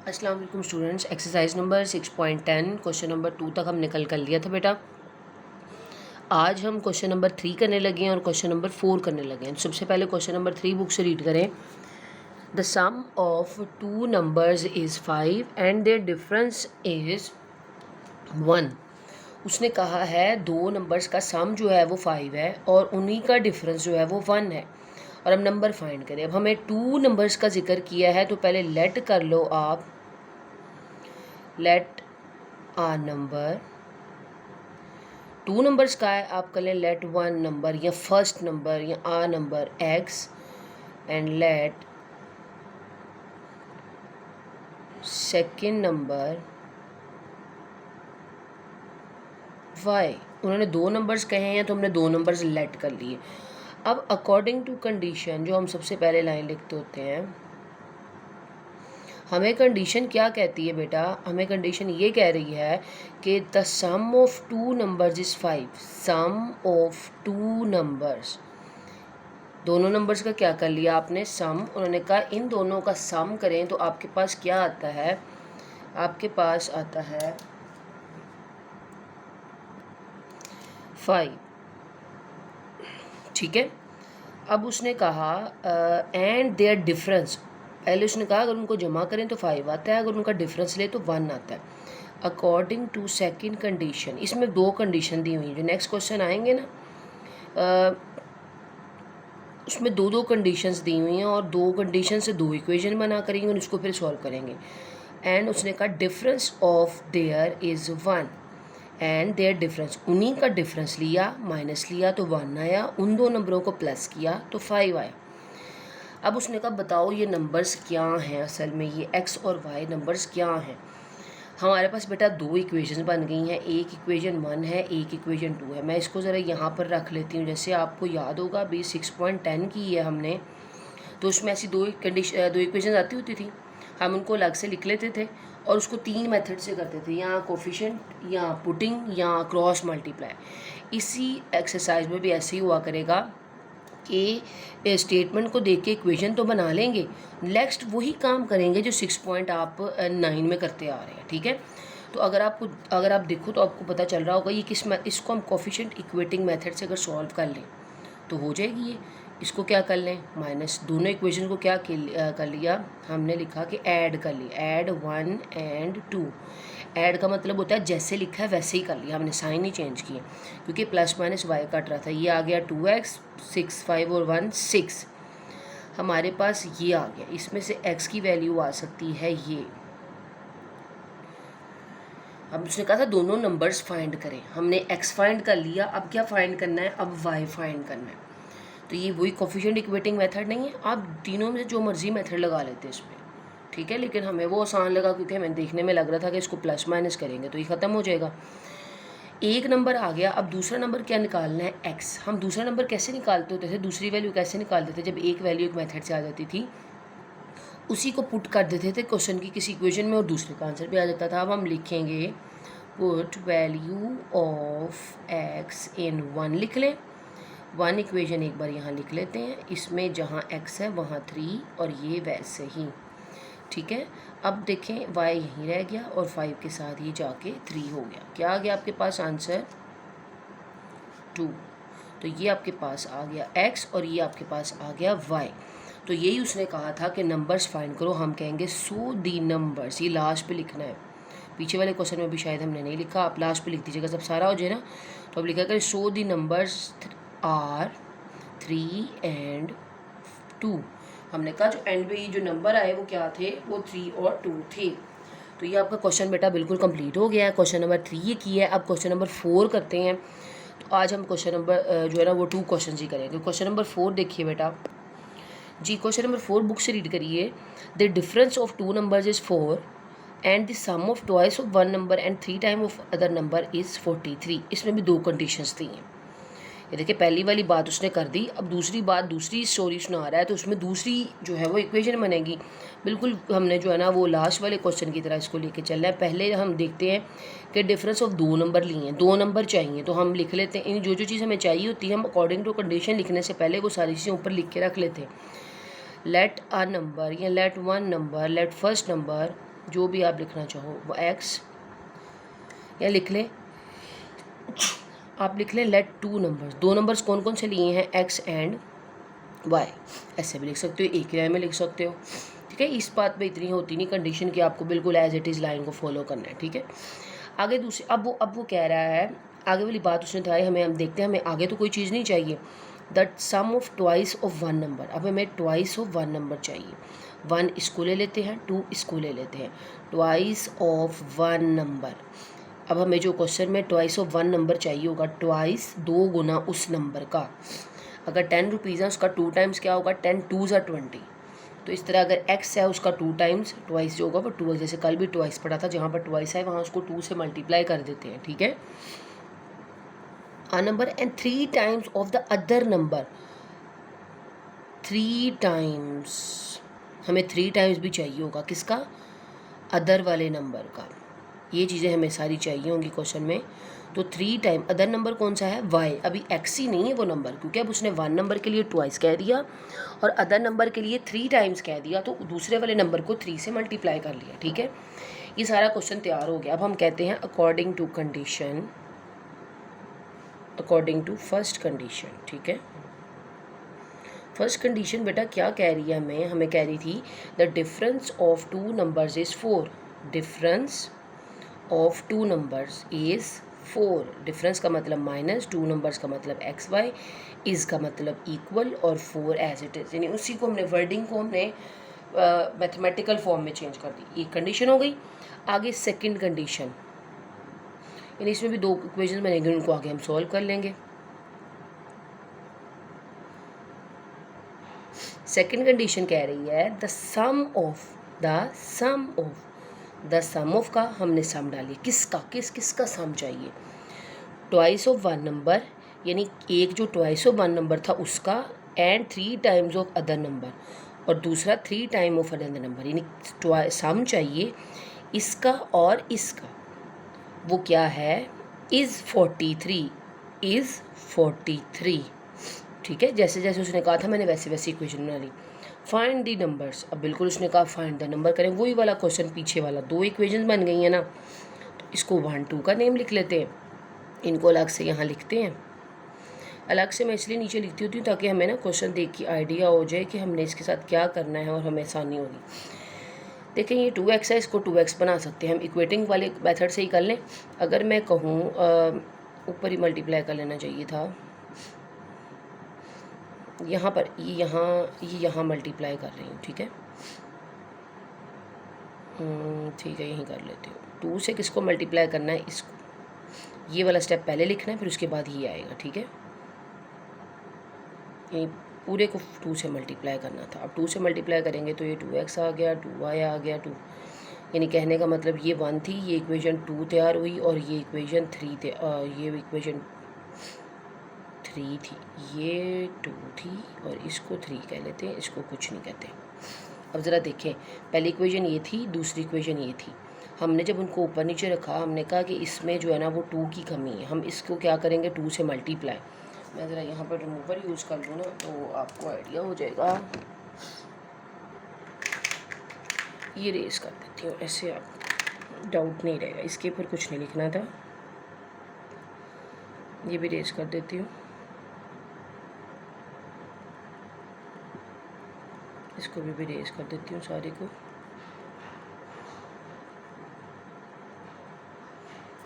अस्सलाम वालेकुम students. Exercise number 6.10 question number 2 तक हमने कल कर लिया था बेटा। आज हम क्वेश्चन नंबर 3 करने लगे हैं और क्वेश्चन नंबर 4 करने लगे हैं। सबसे पहले क्वेश्चन नंबर 3 बुक से रीड करें। The sum of two numbers is 5 and their difference is 1। उसने कहा है दो नंबर्स का सम जो है वो 5 है और उन्हीं का डिफरेंस जो है वो 1 है और हम नंबर फाइंड करें। अब हमें टू नंबर्स का जिक्र किया है तो पहले लेट कर लो आप, let a number. Two numbers का है, आप कर लें लेट वन नंबर या फर्स्ट नंबर या a number x and let second number y. उन्होंने दो नंबर्स कहे हैं तो हमने दो नंबर्स लेट कर लिए। अब अकॉर्डिंग टू कंडीशन जो हम सबसे पहले लाइन लिखते होते हैं, हमें कंडीशन क्या कहती है बेटा? हमें कंडीशन ये कह रही है कि the sum of two numbers is 5। Sum of two numbers, दोनों नंबर्स का क्या कर लिया आपने? सम। उन्होंने कहा इन दोनों का सम करें तो आपके पास क्या आता है? आपके पास आता है 5। ठीक है। अब उसने कहा एंड देयर डिफरेंस, पहले उसने कहा अगर उनको जमा करें तो 5 आता है, अगर उनका डिफरेंस ले तो 1 आता है। अकॉर्डिंग टू सेकंड कंडीशन, इसमें दो कंडीशन दी हुई हैं। जो नेक्स्ट क्वेश्चन आएंगे ना उसमें दो दो कंडीशंस दी हुई हैं और दो कंडीशन से दो इक्वेशन बना करेंगे और उसको फिर सॉल्व करेंगे। एंड उसने कहा difference of their is 1 and their difference, उन्हीं का डिफरेंस लिया, माइनस लिया तो 1 आया, उन दो नंबरों को प्लस किया तो 5 आया। अब उसने कहा बताओ ये नंबर्स क्या हैं, असल में ये एक्स और वाई नंबर्स क्या हैं। हमारे पास बेटा दो इक्वेशन बन गई हैं, एक इक्वेशन 1 है, एक इक्वेशन 2 है। मैं इसको ज़रा यहाँ पर रख लेती हूँ। जैसे आपको याद होगा अभी 6.10 की है हमने, तो उसमें ऐसी दो इक्वेशन आती होती थी, हम उनको अलग से लिख लेते थे और उसको तीन मेथड से करते थे, या कोफिशिएंट या पुटिंग या क्रॉस मल्टीप्लाई। इसी एक्सरसाइज में भी ऐसे ही हुआ करेगा कि स्टेटमेंट को देख के इक्वेशन तो बना लेंगे, नेक्स्ट वही काम करेंगे जो 6.9 में करते आ रहे हैं। ठीक है। तो अगर आप देखो तो आपको पता चल रहा होगा ये इसको हम कोफिशिएंट इक्वेटिंग मेथड से अगर सॉल्व कर लें तो हो जाएगी ये। इसको क्या कर लें, माइनस दोनों इक्वेशन को क्या कर लिया हमने, लिखा कि ऐड कर लिया, ऐड 1 एंड 2। ऐड का मतलब होता है जैसे लिखा है वैसे ही कर लिया, हमने साइन ही चेंज किए क्योंकि प्लस माइनस वाई कट रहा था। ये आ गया 2x, 6 5 और 1 6, हमारे पास ये आ गया। इसमें से x की वैल्यू आ सकती है ये। अब उसने कहा था दोनों नंबर्स फाइंड करें, हमने x फाइंड कर लिया, अब क्या फाइंड करना है? अब y फाइंड करना है। तो ये वही कोफिशिएंट इक्वेटिंग मेथड नहीं है, आप तीनों में से जो मर्जी मेथड लगा लेते हैं इसमें। ठीक है, लेकिन हमें वो आसान लगा क्योंकि हमें देखने में लग रहा था कि इसको प्लस माइनस करेंगे तो ये ख़त्म हो जाएगा। एक नंबर आ गया, अब दूसरा नंबर क्या निकालना है? x। हम दूसरा नंबर कैसे निकालते होते थे, दूसरी वैल्यू कैसे निकालते थे? जब एक वैल्यू एक मेथड से आ जाती थी उसी को पुट कर देते थे क्वेश्चन की किसी इक्वेशन में और दूसरे का आंसर भी आ जाता था। अब हम लिखेंगे पुट वैल्यू ऑफ x इन 1 लिख लें। 1 इक्वेशन एक बार यहाँ लिख लेते हैं, इसमें जहाँ x है वहाँ 3 और ये वैसे ही। ठीक है। अब देखें y यहीं रह गया और 5 के साथ ये जाके 3 हो गया। क्या आ गया आपके पास आंसर? 2। तो ये आपके पास आ गया x और ये आपके पास आ गया y। तो यही उसने कहा था कि नंबर्स फाइंड करो, हम कहेंगे सो दी नंबर्स, ये लास्ट पे लिखना है। पीछे वाले क्वेश्चन में भी शायद हमने नहीं लिखा, आप लास्ट पे लिख दीजिएगा जब सारा हो जाए ना। तो अब लिखा करें सो दी नंबर्स आर 3 एंड 2। हमने कहा जो एंड में जो नंबर आए वो क्या थे? वो 3 और 2 थे। तो ये आपका क्वेश्चन बेटा बिल्कुल कंप्लीट हो गया है। क्वेश्चन नंबर 3 ये किया है। अब क्वेश्चन नंबर 4 करते हैं। तो आज हम क्वेश्चन नंबर जो है ना वो 2 क्वेश्चन ही करेंगे। क्वेश्चन नंबर 4 देखिए बेटा जी, क्वेश्चन नंबर 4 बुक से रीड करिए। The difference of two numbers is 4 and the sum of twice of one number and 3 time of other number is 43। इसमें भी दो कंडीशंस दी हैं। ये देखिए पहली वाली बात उसने कर दी, अब दूसरी बात, दूसरी स्टोरी सुना रहा है तो उसमें दूसरी जो है वो इक्वेशन बनेगी। बिल्कुल हमने जो है ना वो लास्ट वाले क्वेश्चन की तरह इसको लेके चलना है। पहले हम देखते हैं कि डिफरेंस ऑफ दो नंबर लिए हैं, दो नंबर चाहिए तो हम लिख लेते हैं। जो जो चीज़ हमें चाहिए होती है हम अकॉर्डिंग टू कंडीशन लिखने से पहले वो सारी चीज़ें ऊपर लिख के रख लेते हैं। लेट अ नंबर या late one number, let first number जो भी आप लिखना चाहो वो एक्स, या लिख लें, आप लिख लें लेट टू नंबर्स, दो नंबर्स कौन कौन से लिए हैं, एक्स एंड वाई, ऐसे भी लिख सकते हो, एक ही लाइन में लिख सकते हो, ठीक है। इस बात पे इतनी होती नहीं कंडीशन कि आपको बिल्कुल एज इट इज़ लाइन को फॉलो करना है, ठीक है। आगे दूसरी, अब वो कह रहा है, आगे वाली बात उसने बताई हमें, हम देखते हैं हमें आगे तो कोई चीज़ नहीं चाहिए, that sum of twice of one number, अब हमें ट्वाइस ऑफ वन नंबर चाहिए, वन इसको ले लेते हैं, टू इसको ले लेते हैं, ट्वाइस ऑफ वन नंबर। अब हमें जो क्वेश्चन में ट्वाइस ऑफ वन नंबर चाहिए होगा, ट्वाइस दो गुना उस नंबर का, अगर 10 रुपीज़ है उसका 2 टाइम्स क्या होगा, 10 2 ज़ा 20, तो इस तरह अगर x है उसका 2 टाइम्स, ट्वाइस जो होगा वो 2, जैसे कल भी ट्वाइस पढ़ा था, जहाँ पर ट्वाइस है वहाँ उसको 2 से मल्टीप्लाई कर देते हैं, ठीक है। a number and 3 times of the other number, 3 times, हमें 3 टाइम्स भी चाहिए होगा किसका, अदर वाले नंबर का, ये चीज़ें हमें सारी चाहिए होंगी क्वेश्चन में। तो 3 टाइम अदर नंबर कौन सा है, y, अभी x ही नहीं है वो नंबर, क्योंकि अब उसने वन नंबर के लिए ट्वाइस कह दिया और अदर नंबर के लिए 3 टाइम्स कह दिया, तो दूसरे वाले नंबर को 3 से मल्टीप्लाई कर लिया, ठीक है। ये सारा क्वेश्चन तैयार हो गया। अब हम कहते हैं according to condition, according to first condition, ठीक है। फर्स्ट कंडीशन बेटा क्या कह रही है हमें कह रही थी the difference of two numbers is 4, difference of two numbers is 4, difference का मतलब माइनस, टू नंबर्स का मतलब एक्स वाई, इज़ का मतलब इक्वल और 4 एज इट इज़, यानी उसी को हमने वर्डिंग को हमने मैथमेटिकल फॉर्म में चेंज कर दी। एक कंडीशन हो गई। आगे सेकंड कंडीशन, यानी इसमें भी दो इक्वेशन बनेंगे, उनको आगे हम सॉल्व कर लेंगे। सेकंड कंडीशन कह रही है द सम ऑफ का हमने सम डाली, किसका सम चाहिए, ट्वाइस ऑफ वन नंबर, यानी एक जो ट्वाइस ऑफ वन नंबर था उसका, and 3 times of other number, और दूसरा 3 टाइम ऑफ अदर नंबर, यानी सम चाहिए इसका और इसका। वो क्या है, इज़ 43, ठीक है। जैसे जैसे उसने कहा था मैंने वैसे वैसे इक्वेशन बना ली। फाइंड दी नंबर्स, अब बिल्कुल उसने कहा फाइंड द नंबर करें, वही वाला क्वेश्चन पीछे वाला, दो इक्वेशन बन गई है ना, तो इसको 1 2 का नेम लिख लेते हैं, इनको अलग से यहाँ लिखते हैं। अलग से मैं इसलिए नीचे लिखती होती हूँ ताकि हमें ना क्वेश्चन देख के आइडिया हो जाए कि हमने इसके साथ क्या करना है और हमें आसानी होगी। देखें ये 2x है, इसको 2x बना सकते हैं हम, इक्वेटिंग वाले मेथड से ही कर लें। अगर मैं कहूँ ऊपर ही मल्टीप्लाई कर लेना चाहिए था, यहाँ पर ये यहाँ मल्टीप्लाई कर रही हूँ, ठीक है। ठीक है, यहीं कर लेती हूँ। 2 से किसको मल्टीप्लाई करना है, इसको, ये वाला स्टेप पहले लिखना है, फिर उसके बाद ये आएगा, ठीक है। ये पूरे को 2 से मल्टीप्लाई करना था, अब 2 से मल्टीप्लाई करेंगे तो ये 2x आ गया, 2y आ गया, 2, यानी कहने का मतलब ये 1 थी, ये इक्वेशन 2 तैयार हुई और ये इक्वेशन 3 ये इक्वेशन 3 थी, ये 2 थी और इसको 3 कह लेते हैं, इसको कुछ नहीं कहते। अब ज़रा देखें, पहली इक्वेशन ये थी, दूसरी इक्वेशन ये थी, हमने जब उनको ऊपर नीचे रखा हमने कहा कि इसमें जो है ना वो 2 की कमी है, हम इसको क्या करेंगे 2 से मल्टीप्लाई। मैं ज़रा यहाँ पर रिमूवर यूज़ कर लूँ ना तो आपको आइडिया हो जाएगा, ये रेस कर देती हूँ, ऐसे आप डाउट नहीं रहेगा, इसके ऊपर कुछ नहीं लिखना था, ये भी रेस कर देती हूँ, इसको भी रेस कर देती हूँ सारे को।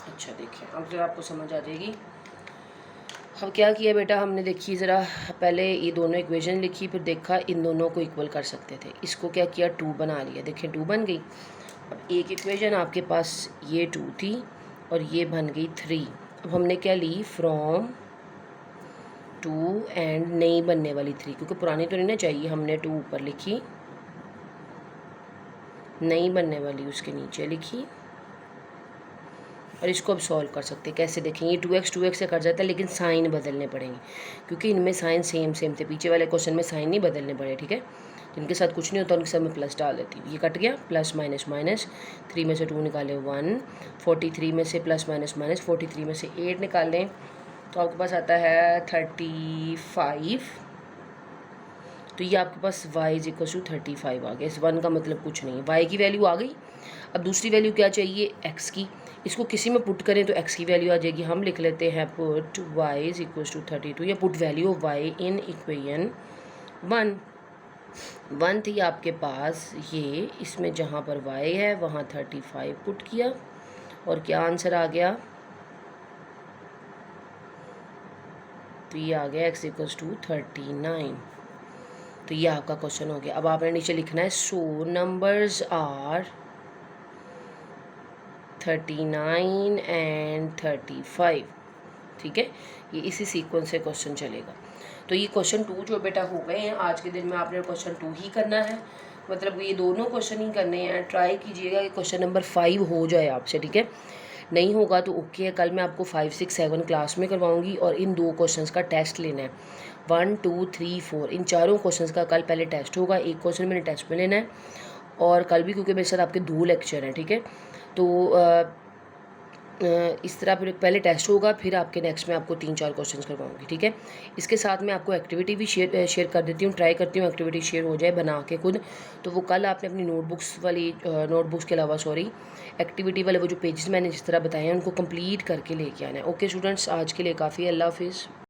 अच्छा देखिए अब ज़रा आपको समझ आ जाएगी। अब क्या किया बेटा हमने, देखिए ज़रा पहले ये दोनों इक्वेशन लिखी, फिर देखा इन दोनों को इक्वल कर सकते थे, इसको क्या किया 2 बना लिया, देखिए 2 बन गई। अब एक इक्वेशन आपके पास ये 2 थी और ये बन गई 3। अब हमने क्या ली, फ्रॉम 2 एंड नई बनने वाली 3, क्योंकि पुरानी तो नहीं ना चाहिए, हमने 2 ऊपर लिखी, नई बनने वाली उसके नीचे लिखी, और इसको अब सॉल्व कर सकते हैं कैसे, देखें ये 2x से कट जाता है लेकिन साइन बदलने पड़ेंगे, क्योंकि इनमें साइन सेम थे, पीछे वाले क्वेश्चन में साइन नहीं बदलने पड़े, ठीक है। जिनके साथ कुछ नहीं होता उनके साथ मैं प्लस डाल देती हूँ, ये कट गया, प्लस माइनस माइनस, 3 में से 2 निकाले 1, 43 में से प्लस माइनस माइनस, 43 में से 8 निकालें तो आपके पास आता है 35, तो ये आपके पास y = 35 आ गया। इस 1 का मतलब कुछ नहीं है, y की वैल्यू आ गई। अब दूसरी वैल्यू क्या चाहिए, x की। इसको किसी में पुट करें तो x की वैल्यू आ जाएगी। हम लिख लेते हैं put y is equal to 32 या put value of y in equation 1 थी आपके पास ये, इसमें जहाँ पर y है वहाँ 35 पुट किया और क्या आंसर आ गया, तो ये आ गया x इक्वल्स टू 39। तो ये आपका क्वेश्चन हो गया। अब आपने नीचे लिखना है सो नंबर्स आर 39 एंड 35। ठीक है, ये इसी सीक्वेंस से क्वेश्चन चलेगा। तो ये क्वेश्चन 2 जो बेटा हो गए हैं आज के दिन में, आपने क्वेश्चन 2 ही करना है, मतलब ये दोनों क्वेश्चन ही करने हैं। ट्राई कीजिएगा कि क्वेश्चन नंबर 5 हो जाए आपसे, ठीक है। नहीं होगा तो ओके है, कल मैं आपको 5, 6, 7 क्लास में करवाऊंगी और इन 2 क्वेश्चंस का टेस्ट लेना है। 1, 2, 3, 4 इन चारों क्वेश्चंस का कल पहले टेस्ट होगा। एक क्वेश्चन मैंने टेस्ट में लेना है और कल भी, क्योंकि मेरे साथ आपके 2 लेक्चर हैं, ठीक है। तो इस तरह फिर पहले टेस्ट होगा, फिर आपके नेक्स्ट में आपको 3-4 क्वेश्चंस करवाऊंगी, ठीक है। इसके साथ मैं आपको एक्टिविटी भी शेयर कर देती हूँ, ट्राई करती हूँ एक्टिविटी शेयर हो जाए बना के खुद। तो वो कल आपने अपनी नोटबुक्स के अलावा एक्टिविटी वाले वो जो पेजेस मैंने जिस तरह बताए हैं उनको कंप्लीट करके लेके आना है। ओके स्टूडेंट्स, आज के लिए काफ़ी है। अल्लाह हाफिज़।